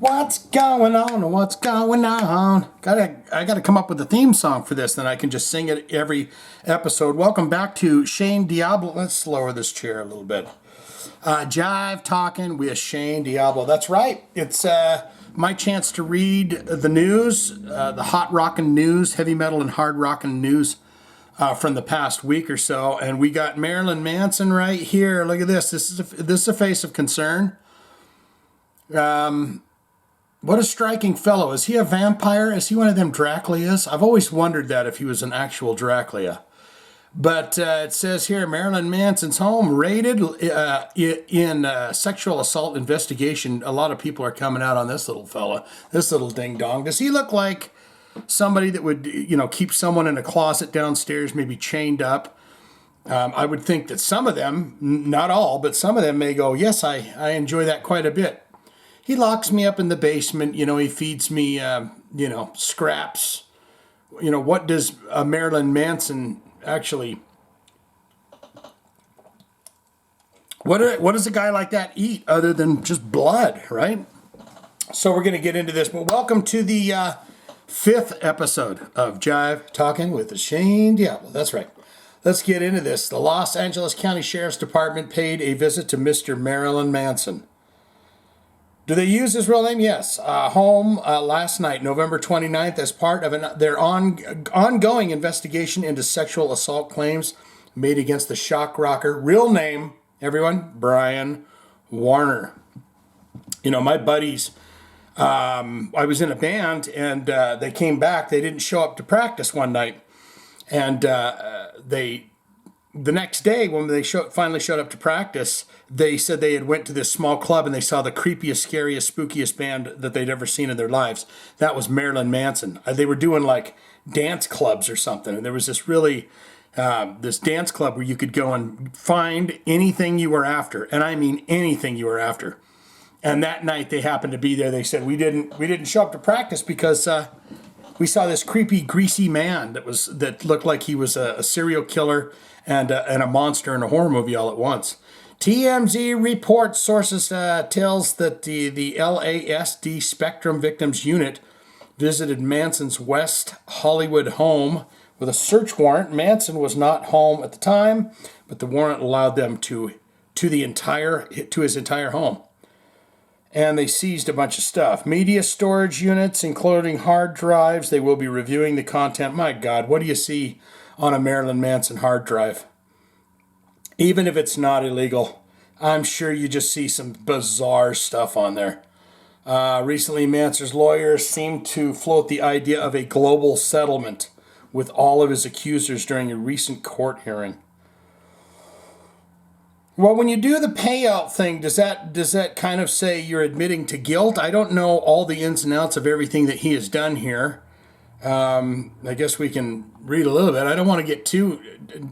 What's going on? What's going on? I gotta come up with a theme song for this, then I can just sing it every episode. Welcome back to Shane Diablo. Let's lower this chair a little bit. Jive Talkin with Shane Diablo. That's right. It's my chance to read the news, the hot rockin' news, heavy metal and hard rockin' news from the past week or so. And we got Marilyn Manson right here. Look at this. This is a face of concern. What a striking fellow. Is he a vampire? Is he one of them Draculas? I've always wondered that if he was an actual Dracula. But it says here, Marilyn Manson's home raided in sexual assault investigation. A lot of people are coming out on this little fella, this little ding-dong. Does he look like somebody that would, keep someone in a closet downstairs, maybe chained up? I would think that some of them, not all, but some of them may go, yes, I enjoy that quite a bit. He locks me up in the basement, he feeds me, scraps. What does Marilyn Manson actually, what does a guy like that eat other than just blood, right? So we're going to get into this, but welcome to the fifth episode of Jive Talkin with Shane Diablo. That's right. Let's get into this. The Los Angeles County Sheriff's Department paid a visit to Mr. Marilyn Manson. Do they use his real name? Yes. Home last night, November 29th, as part of their ongoing investigation into sexual assault claims made against the shock rocker. Real name, everyone, Brian Warner. My buddies, I was in a band, and they came back. They didn't show up to practice one night. And the next day, when they finally showed up to practice, they said they had went to this small club and they saw the creepiest, scariest, spookiest band that they'd ever seen in their lives. That was Marilyn Manson. They were doing like dance clubs or something. And there was this really, this dance club where you could go and find anything you were after. And I mean anything you were after. And that night they happened to be there. They said, we didn't show up to practice because we saw this creepy, greasy man that looked like he was a serial killer and a monster in a horror movie all at once. TMZ reports sources tells that the LASD Spectrum Victims Unit visited Manson's West Hollywood home with a search warrant. Manson was not home at the time, but the warrant allowed them to his entire home. And they seized a bunch of stuff. Media storage units, including hard drives. They will be reviewing the content. My God, what do you see on a Marilyn Manson hard drive? Even if it's not illegal, I'm sure you just see some bizarre stuff on there. Recently, Manson's lawyers seemed to float the idea of a global settlement with all of his accusers during a recent court hearing. Well, when you do the payout thing, does that kind of say you're admitting to guilt? I don't know all the ins and outs of everything that he has done here. I guess we can read a little bit. I don't want to get too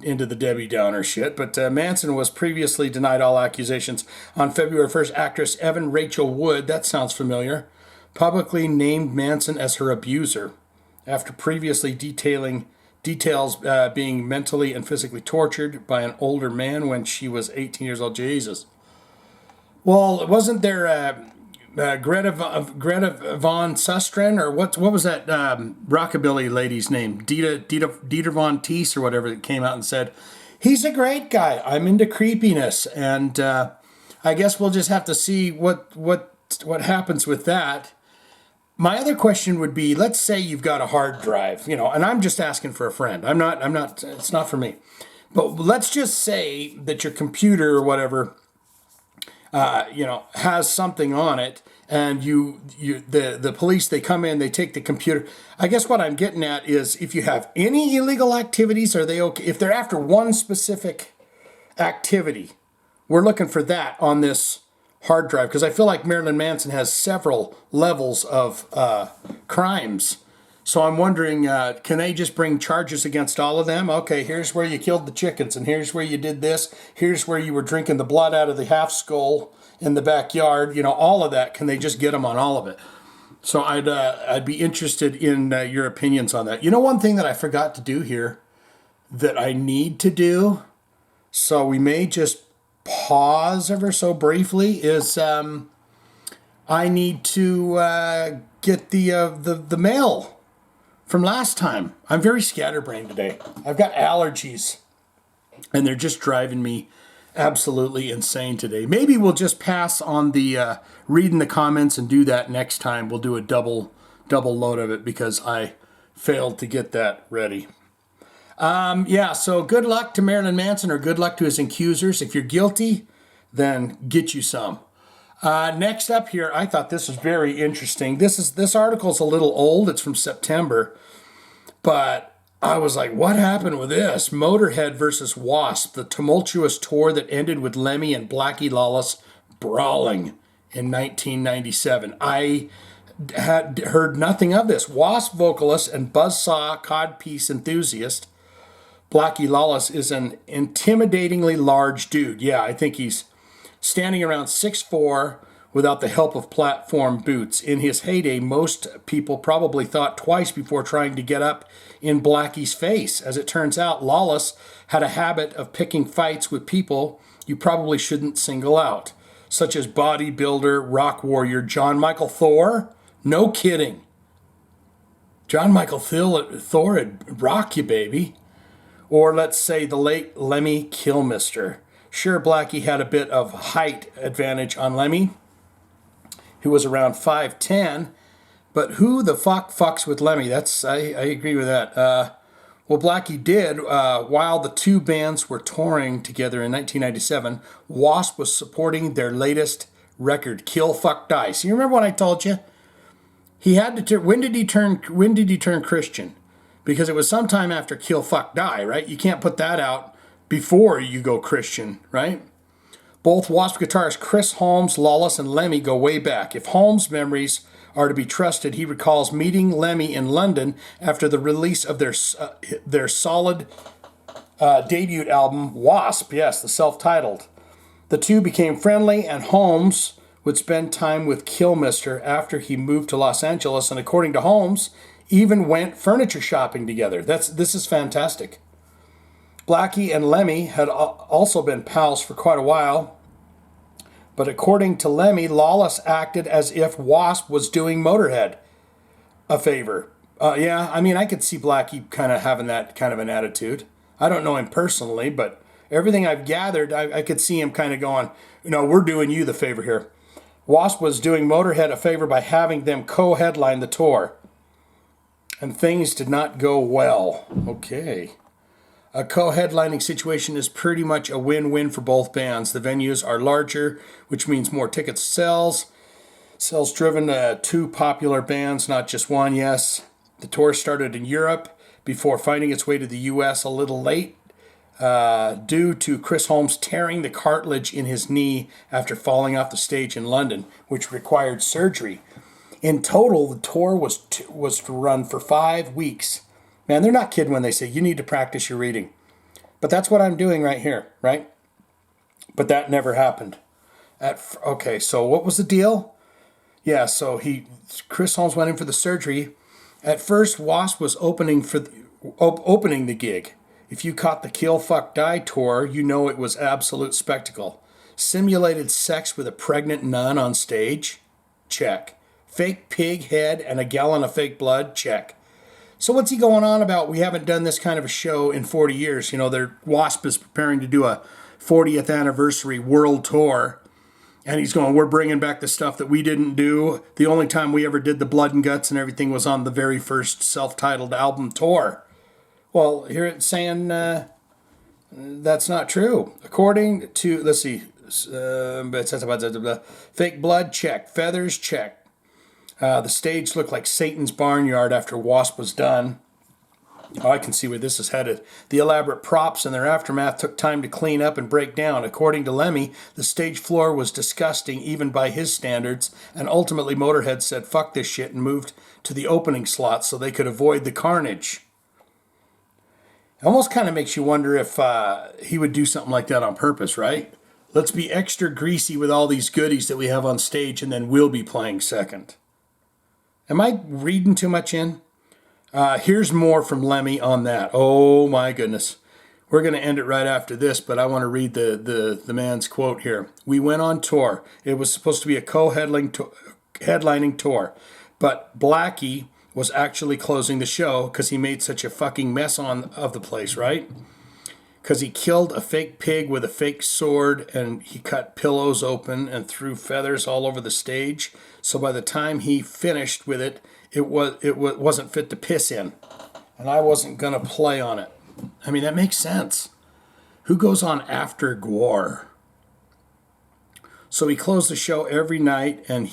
into the Debbie Downer shit, but Manson was previously denied all accusations. On February 1st, actress Evan Rachel Wood, that sounds familiar, publicly named Manson as her abuser after previously details being mentally and physically tortured by an older man when she was 18 years old. Jesus. Well, wasn't there Greta Von Susteren, or what was that rockabilly lady's name? Dieter Von Teese or whatever, that came out and said, he's a great guy. I'm into creepiness. And I guess we'll just have to see what happens with that. My other question would be, let's say you've got a hard drive, and I'm just asking for a friend. I'm not, it's not for me. But let's just say that your computer or whatever, has something on it, and the police, they come in, they take the computer. I guess what I'm getting at is, if you have any illegal activities, are they okay? If they're after one specific activity, we're looking for that on this hard drive, because I feel like Marilyn Manson has several levels of crimes. So I'm wondering, can they just bring charges against all of them? Okay, here's where you killed the chickens, and here's where you did this. Here's where you were drinking the blood out of the half skull in the backyard. All of that. Can they just get them on all of it? So I'd be interested in your opinions on that. One thing that I forgot to do here that I need to do, so we may just pause ever so briefly, is I need to get the mail from last time. I'm very scatterbrained today. I've got allergies, and they're just driving me absolutely insane today. Maybe we'll just pass on the reading the comments and do that next time. We'll do a double load of it because I failed to get that ready. Yeah, so good luck to Marilyn Manson, or good luck to his accusers. If you're guilty, then get you some. Next up here, I thought this was very interesting. This article's a little old. It's from September, but I was like, what happened with this? Motorhead versus w.a.s.p, the tumultuous tour that ended with Lemmy and Blackie Lawless brawling in 1997. I had heard nothing of this. w.a.s.p vocalist and buzzsaw codpiece enthusiast Blackie Lawless is an intimidatingly large dude. Yeah, I think he's standing around 6'4" without the help of platform boots. In his heyday, most people probably thought twice before trying to get up in Blackie's face. As it turns out, Lawless had a habit of picking fights with people you probably shouldn't single out, such as bodybuilder, rock warrior John Michael Thor. No kidding. John Michael Thor would rock you, baby. Or let's say the late Lemmy Kilmister. Sure, Blackie had a bit of height advantage on Lemmy, who was around 5'10", but who the fucks with Lemmy? I agree with that. Well, Blackie did. While the two bands were touring together in 1997, w.a.s.p was supporting their latest record, Kill Fuck Die. So you remember what I told you? He had to. When did he turn Christian? Because it was sometime after Kill Fuck Die, right? You can't put that out before you go Christian, right? Both w.a.s.p guitarists Chris Holmes, Lawless, and Lemmy go way back. If Holmes' memories are to be trusted, he recalls meeting Lemmy in London after the release of their solid debut album, w.a.s.p. Yes, the self-titled. The two became friendly, and Holmes would spend time with Kilmister after he moved to Los Angeles, and according to Holmes, even went furniture shopping together. This is fantastic. Blackie and Lemmy had also been pals for quite a while, but according to Lemmy, Lawless acted as if w.a.s.p was doing Motorhead a favor. Yeah, I mean, I could see Blackie kind of having that kind of an attitude. I don't know him personally, but everything I've gathered, I could see him kind of going, we're doing you the favor here. w.a.s.p was doing Motorhead a favor by having them co-headline the tour. And things did not go well. Okay. A co-headlining situation is pretty much a win-win for both bands. The venues are larger, which means more tickets sells. Sales driven to two popular bands, not just one, yes. The tour started in Europe before finding its way to the U.S. a little late due to Chris Holmes tearing the cartilage in his knee after falling off the stage in London, which required surgery. In total, the tour was to run for 5 weeks. Man, they're not kidding when they say you need to practice your reading. But that's what I'm doing right here, right? But that never happened. Okay, so what was the deal? Yeah, so Chris Holmes went in for the surgery. At first, w.a.s.p was opening the gig. If you caught the Kill Fuck Die tour, you know it was absolute spectacle. Simulated sex with a pregnant nun on stage? Check. Fake pig head and a gallon of fake blood? Check. So what's he going on about? We haven't done this kind of a show in 40 years. w.a.s.p is preparing to do a 40th anniversary world tour. And he's going, we're bringing back the stuff that we didn't do. The only time we ever did the blood and guts and everything was on the very first self-titled album tour. Well, here it's saying that's not true. According to, let's see, fake blood, check. Feathers, check. The stage looked like Satan's barnyard after w.a.s.p was done. Oh, I can see where this is headed. The elaborate props and their aftermath took time to clean up and break down. According to Lemmy, the stage floor was disgusting even by his standards, and ultimately Motorhead said fuck this shit and moved to the opening slot so they could avoid the carnage. It almost kind of makes you wonder if he would do something like that on purpose, right? Let's be extra greasy with all these goodies that we have on stage, and then we'll be playing second. Am I reading too much in? Here's more from Lemmy on that. Oh my goodness. We're going to end it right after this, but I want to read the man's quote here. We went on tour. It was supposed to be a co-headlining headlining tour. But Blackie was actually closing the show because he made such a fucking mess of the place, right? Because he killed a fake pig with a fake sword, and he cut pillows open and threw feathers all over the stage. So by the time he finished with it, it wasn't fit to piss in. And I wasn't going to play on it. I mean, that makes sense. Who goes on after Gore? So he closed the show every night, and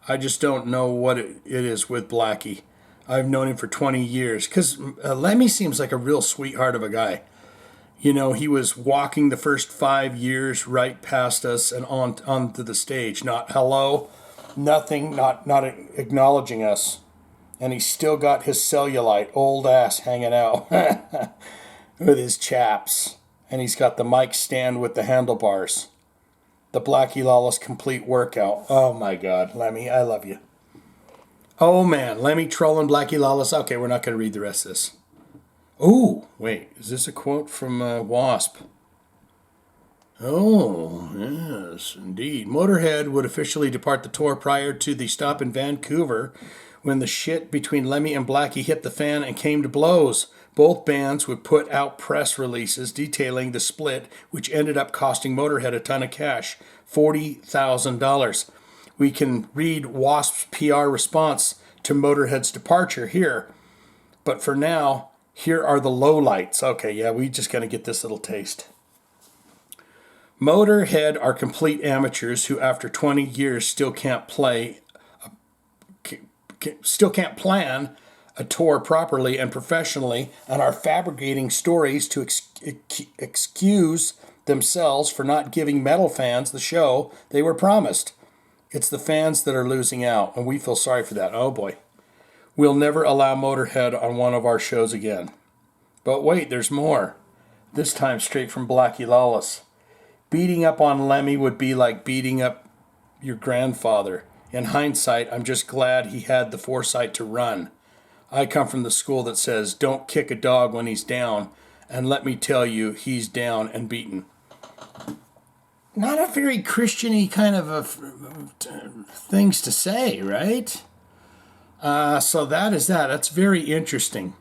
I just don't know what it is with Blackie. I've known him for 20 years. Because Lemmy seems like a real sweetheart of a guy. You know, he was walking the first 5 years right past us and onto the stage. Not hello, nothing, not acknowledging us. And he's still got his cellulite, old ass, hanging out with his chaps. And he's got the mic stand with the handlebars. The Blackie Lawless complete workout. Oh my God, Lemmy, I love you. Oh man, Lemmy trolling Blackie Lawless. Okay, we're not going to read the rest of this. Oh, wait, is this a quote from w.a.s.p? Oh, yes, indeed. Motorhead would officially depart the tour prior to the stop in Vancouver when the shit between Lemmy and Blackie hit the fan and came to blows. Both bands would put out press releases detailing the split, which ended up costing Motorhead a ton of cash, $40,000. We can read w.a.s.p's PR response to Motorhead's departure here. But for now, here are the lowlights. Okay, yeah, we just gotta get this little taste. Motorhead are complete amateurs who, after 20 years, still can't plan a tour properly and professionally, and are fabricating stories to excuse themselves for not giving metal fans the show they were promised. It's the fans that are losing out, and we feel sorry for that. Oh boy. We'll never allow Motorhead on one of our shows again. But wait, there's more. This time straight from Blackie Lawless. Beating up on Lemmy would be like beating up your grandfather. In hindsight, I'm just glad he had the foresight to run. I come from the school that says, don't kick a dog when he's down, and let me tell you, he's down and beaten. Not a very Christian-y kind of things to say, right? So that is that. That's very interesting.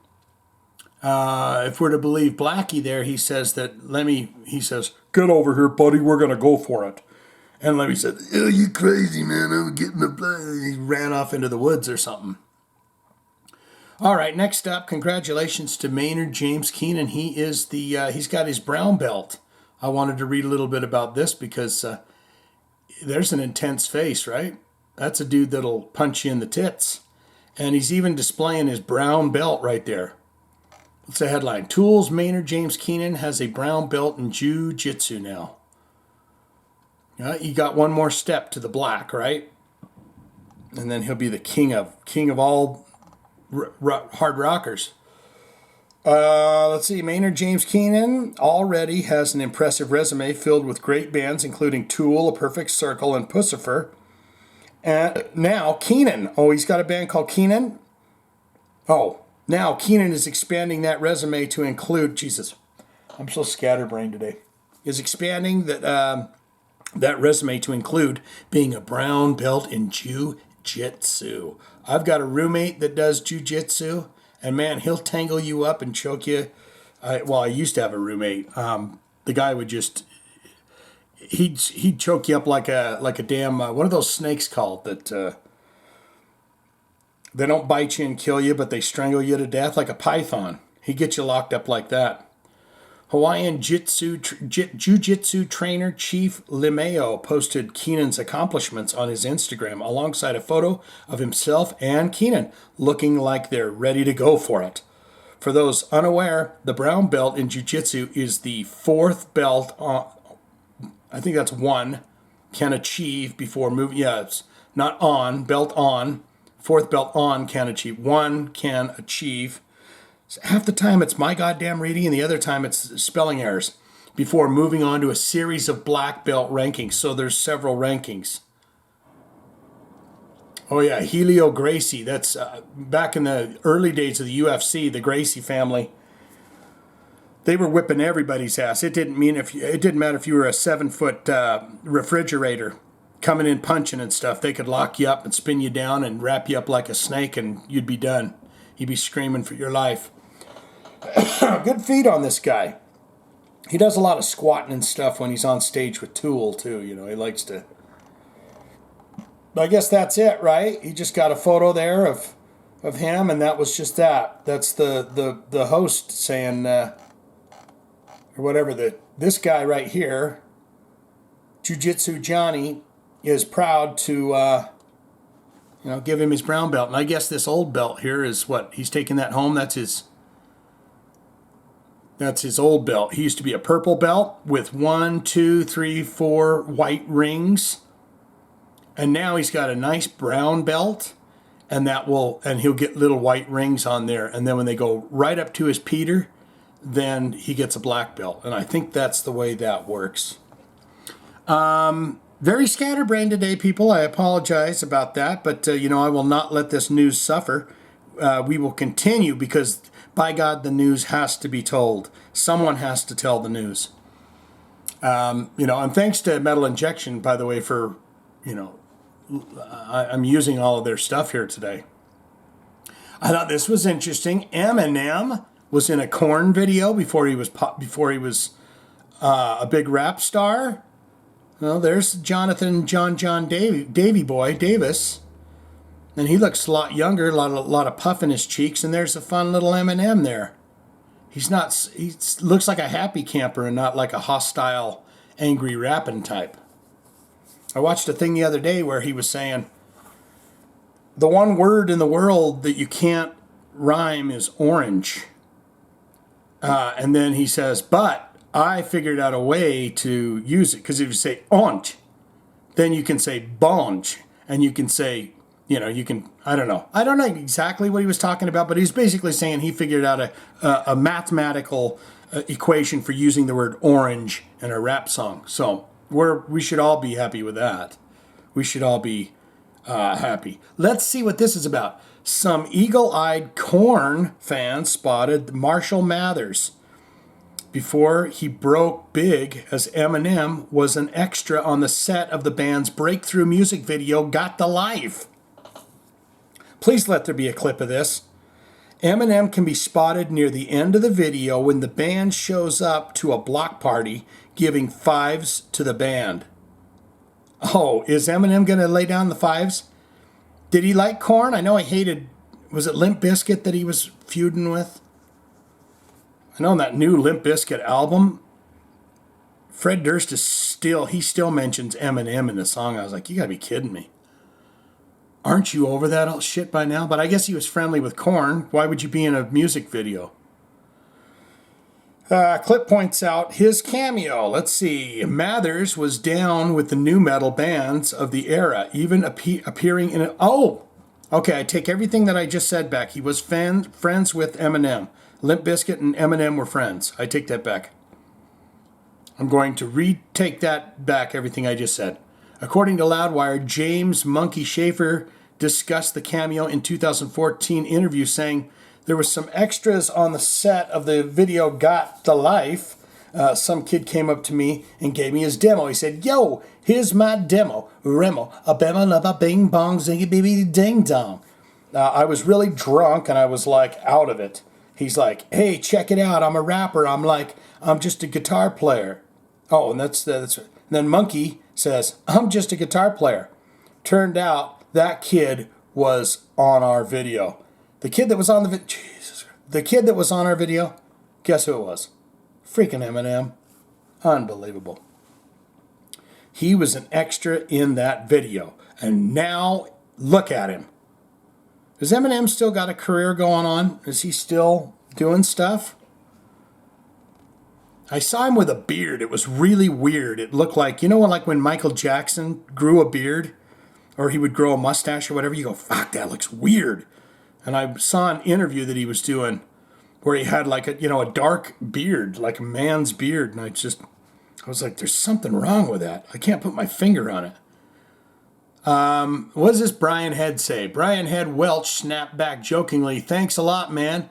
If we're to believe Blackie there, he says that Lemmy, he says, get over here, buddy, we're going to go for it. And Lemmy said, oh, you crazy, man, I'm getting the blood. He ran off into the woods or something. All right, next up, congratulations to Maynard James Kennan. He is he's got his brown belt. I wanted to read a little bit about this because there's an intense face, right? That's a dude that'll punch you in the tits. And he's even displaying his brown belt right there. What's the headline? Tools Maynard James Kennan has a brown belt in Ju Jitsu now. You got one more step to the black, right? And then he'll be the king of all hard rockers. Let's see. Maynard James Kennan already has an impressive resume filled with great bands, including Tool, A Perfect Circle, and Pussifer. And now Keenan. Oh, he's got a band called Keenan. Oh, now Keenan is expanding that resume to include. Jesus, I'm so scatterbrained today. Is expanding that resume to include being a brown belt in Ju Jitsu. I've got a roommate that does Ju Jitsu. And man, he'll tangle you up and choke you. I used to have a roommate. The guy would just he'd choke you up like a damn what are those snakes called that they don't bite you and kill you, but they strangle you to death like a python. He'd get you locked up like that. Hawaiian Jiu-Jitsu trainer Chief Limeo posted Keenan's accomplishments on his Instagram alongside a photo of himself and Keenan looking like they're ready to go for it. For those unaware, the brown belt in Jiu-Jitsu is the fourth belt I think that's one, can achieve before moving. Yeah, it's not on, belt on. Fourth belt on can achieve. One can achieve. Half the time it's my goddamn reading, and the other time it's spelling errors before moving on to a series of black belt rankings. So there's several rankings. Oh yeah, Helio Gracie. That's back in the early days of the UFC, the Gracie family. They were whipping everybody's ass. It didn't matter if you were a 7-foot refrigerator. coming in punching and stuff, they could lock you up and spin you down and wrap you up like a snake, and you'd be done. You'd be screaming for your life. Good feed on this guy. He does a lot of squatting and stuff when he's on stage with Tool, too. You know, he likes to... I guess that's it, right? He just got a photo there of him, and that was just that. That's the host saying, or whatever, this guy right here, Ju Jitsu Johnny, is proud to, give him his brown belt. And I guess this old belt here is what? He's taking that home? That's his old belt. He used to be a purple belt with 1, 2, 3, 4 white rings. And now he's got a nice brown belt, and he'll get little white rings on there. And then when they go right up to his Peter, then he gets a black belt. And I think that's the way that works. Very scatterbrained today, people. I apologize about that, but I will not let this news suffer. We will continue because, by God, the news has to be told. Someone has to tell the news. And thanks to Metal Injection, by the way, for, I'm using all of their stuff here today. I thought this was interesting. Eminem was in a Korn video before he was a big rap star. Well, there's Jonathan John Davy Boy Davis, and he looks a lot younger, a lot of puff in his cheeks, and there's a fun little Eminem there. He looks like a happy camper and not like a hostile, angry rapping type. I watched a thing the other day where he was saying, the one word in the world that you can't rhyme is orange. And then he says, but I figured out a way to use it. Because if you say orange, then you can say bonge. And you can say, I don't know. I don't know exactly what he was talking about, but he's basically saying he figured out a mathematical equation for using the word orange in a rap song. So we should all be happy with that. We should all be happy. Let's see what this is about. Some eagle-eyed Korn fans spotted Marshall Mathers before he broke big, as Eminem was an extra on the set of the band's breakthrough music video, Got the Life. Please let there be a clip of this. Eminem can be spotted near the end of the video when the band shows up to a block party giving fives to the band. Oh, is Eminem going to lay down the fives? Did he like Korn? I know he hated, was it Limp Bizkit that he was feuding with? I know in that new Limp Bizkit album, Fred Durst still mentions Eminem in the song. I was like, you gotta be kidding me. Aren't you over that all shit by now? But I guess he was friendly with Korn. Why would you be in a music video? Clip points out his cameo. Let's see. Mathers was down with the nu metal bands of the era, even appearing in it. Oh! Okay, I take everything that I just said back. He was friends with Eminem. Limp Bizkit and Eminem were friends. I take that back. I'm going to retake that back, everything I just said. According to Loudwire, James Monkey Schaefer discussed the cameo in 2014 interview, saying there was some extras on the set of the video Got the Life. Some kid came up to me and gave me his demo. He said, yo, here's my demo. Remo, a bama lava bing bong zingy baby ding dong. I was really drunk and I was like out of it. He's like, hey, check it out. I'm a rapper. I'm like, I'm just a guitar player. Oh, and that's and then Monkey says, I'm just a guitar player. Turned out that kid was on our video. The kid that was on the kid that was on our video, guess who it was? Freaking Eminem. Unbelievable. He was an extra in that video. And now look at him. Has Eminem still got a career going on? Is he still doing stuff? I saw him with a beard. It was really weird. It looked like, like when Michael Jackson grew a beard, or he would grow a mustache or whatever, you go, fuck, that looks weird. And I saw an interview that he was doing where he had like a dark beard, like a man's beard. And I was like, there's something wrong with that. I can't put my finger on it. What does this Brian Head say? Brian Head Welch snapped back jokingly. Thanks a lot, man.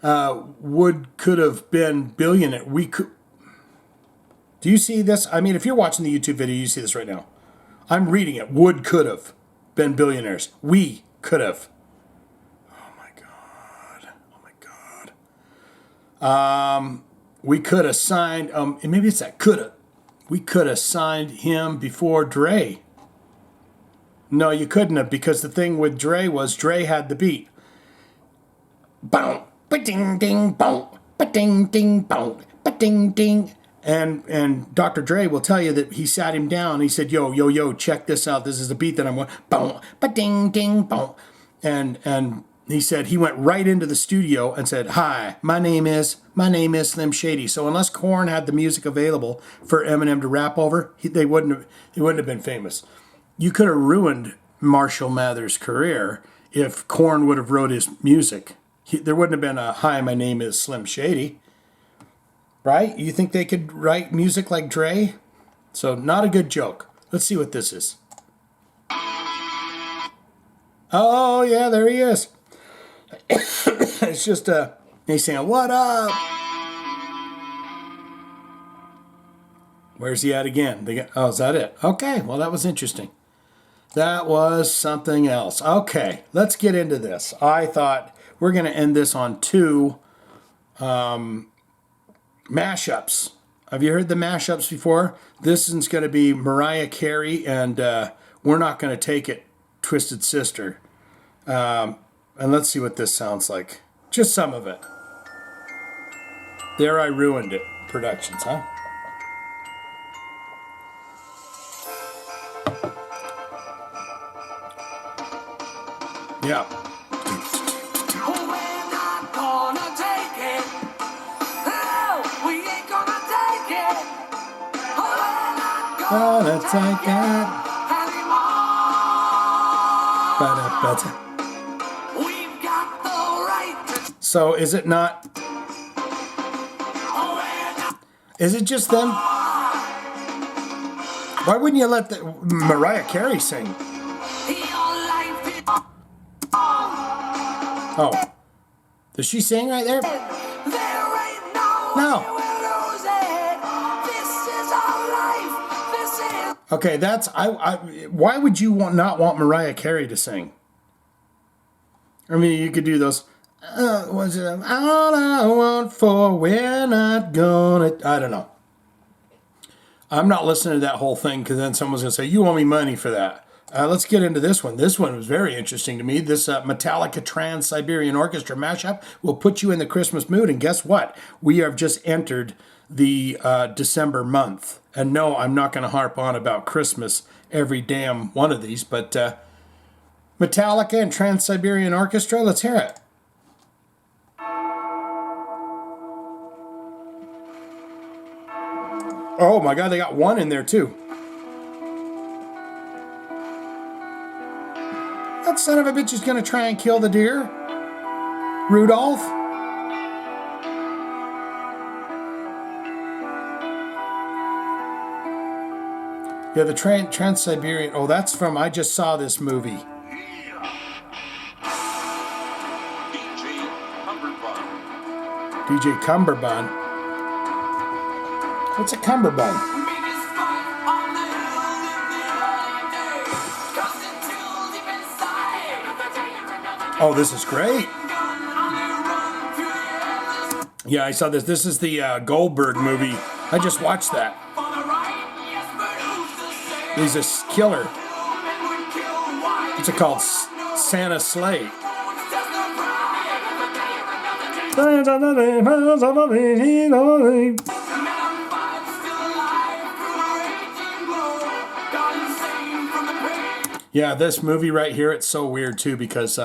Could have been billionaire. We could. Do you see this? I mean, if you're watching the YouTube video, you see this right now. I'm reading it. Would could have been billionaires. We could have. Oh my God. Oh my God. We could have signed, maybe it's that could have. We could have signed him before Dre. No, you couldn't have, because the thing with Dre was Dre had the beat. Boom, ba-ding, ding, boom, ba-ding, ding, boom, ba-ding, ding. And Dr. Dre will tell you that he sat him down and he said, yo, check this out. This is the beat that I'm going, boom, ba-ding, ding, boom. And he said he went right into the studio and said, hi, my name is Slim Shady. So unless Korn had the music available for Eminem to rap over, he wouldn't have been famous. You could have ruined Marshall Mathers' career if Korn would have wrote his music. There wouldn't have been a, hi, my name is Slim Shady. Right? You think they could write music like Dre? So not a good joke. Let's see what this is. Oh, yeah, there he is. It's just he's saying, what up? Where's he at again? Oh, is that it? Okay, well, that was interesting. That was something else. Okay, let's get into this. I thought we're going to end this on 2 mashups. Have you heard the mashups before? This is going to be Mariah Carey and We're Not Going to Take It, Twisted Sister. And let's see what this sounds like. Just some of it. There I Ruined It Productions, huh? Yeah. We're not gonna take it. No, we ain't gonna take it. We're not gonna take it anymore. We've got the right to. So is it not? Is it just them? Why wouldn't you let Mariah Carey sing? Oh. Does she sing right there? No. Okay, that's why would you not want Mariah Carey to sing? I mean, you could do those. Was it all I want for? We're not gonna. I don't know. I'm not listening to that whole thing because then someone's gonna say you owe me money for that. Let's get into this one. This one was very interesting to me. This Metallica Trans-Siberian Orchestra mashup will put you in the Christmas mood. And guess what? We have just entered the December month. And no, I'm not going to harp on about Christmas every damn one of these. But Metallica and Trans-Siberian Orchestra, let's hear it. Oh my God, they got one in there too. That son of a bitch is going to try and kill the deer. Rudolph. Yeah, the Trans-Siberian. Oh, that's from I Just Saw This movie. DJ Cumberbund. What's a cummerbund? Oh, this is great. Yeah, I saw this. This is the Goldberg movie. I just watched that. He's a killer. What's it called? Santa Slay. Yeah, this movie right here, it's so weird too because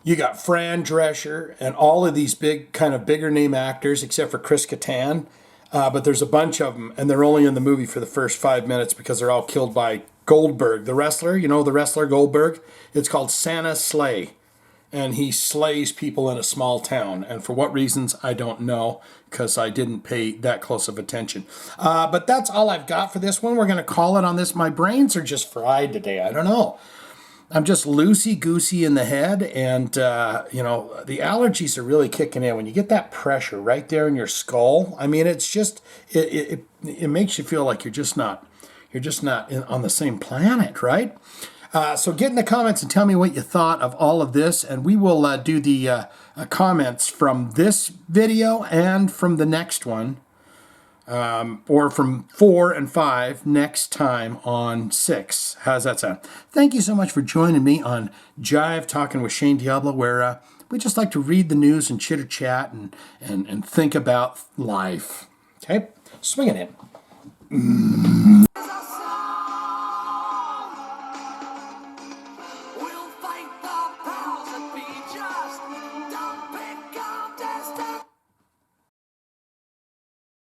you got Fran Drescher and all of these bigger name actors, except for Chris Kattan. But there's a bunch of them, and they're only in the movie for the first 5 minutes because they're all killed by Goldberg, the wrestler. You know the wrestler Goldberg? It's called Santa Slay. And he slays people in a small town. And for what reasons, I don't know, because I didn't pay that close of attention. But that's all I've got for this one. We're going to call it on this. My brains are just fried today. I don't know. I'm just loosey-goosey in the head, and, the allergies are really kicking in. When you get that pressure right there in your skull, I mean, it's just, it makes you feel like you're you're just not on the same planet, right? So get in the comments and tell me what you thought of all of this, and we will do the comments from this video and from the next one, or from 4 and 5 next time on 6. How's that sound? Thank you so much for joining me on Jive Talking with Shane Diablo, where we just like to read the news and chitter chat and think about life. Okay, swing it in.